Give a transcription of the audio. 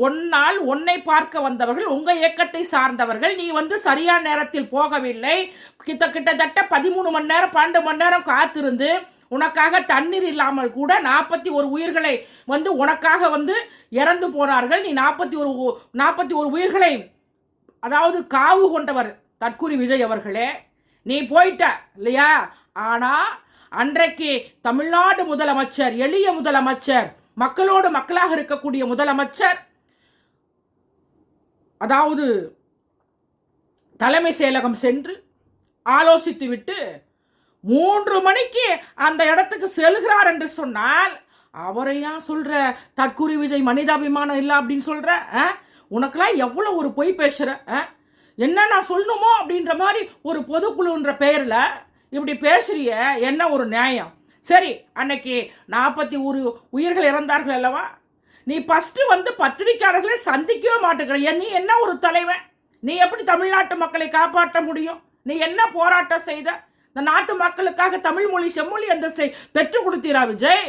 உன்னால் உன்னை பார்க்க வந்தவர்கள் உங்க இயக்கத்தை சார்ந்தவர்கள். நீ சரியான நேரத்தில் போகவில்லை. கிட்டத்தட்ட 13 மணி நேரம் 12 மணி நேரம் காத்திருந்து உனக்காக தண்ணீர் இல்லாமல் கூட 41 உயிர்களை உனக்காக இறந்து போனார்கள். நீ 41 உயிர்களை அதாவது காவு கொண்டவர் தற்கூரி விஜய் அவர்களே. நீ போயிட்ட இல்லையா? ஆனா அன்றைக்கு தமிழ்நாடு முதலமைச்சர், எளிய முதலமைச்சர், மக்களோடு மக்களாக இருக்கக்கூடிய முதலமைச்சர், அதாவது தலைமை செயலகம் சென்று ஆலோசித்து விட்டு 3 மணிக்கு அந்த இடத்துக்கு செல்கிறார் என்று சொன்னால் அவரையா சொல்ற தற்கூரி விஜய் மனிதாபிமானம் இல்லை அப்படின்னு சொல்ற? உனக்கெல்லாம் எவ்வளோ ஒரு பொய் பேசுற? என்ன நான் சொல்லணுமோ அப்படின்ற மாதிரி ஒரு பொதுக்குழுன்ற பெயரில் இப்படி பேசுறிய, என்ன ஒரு நியாயம்? சரி, அன்னைக்கு 41 உயிர்கள் இறந்தார்கள் அல்லவா? நீ ஃபஸ்ட்டு பத்திரிக்கையாளர்களை சந்திக்கவே மாட்டேங்கிற. நீ என்ன ஒரு தலைவன்? நீ எப்படி தமிழ்நாட்டு மக்களை காப்பாற்ற முடியும்? நீ என்ன போராட்டம் செய்த? இந்த நாட்டு மக்களுக்காக தமிழ் மொழி செம்மொழி அந்த பெற்றுக் கொடுத்தீரா விஜய்?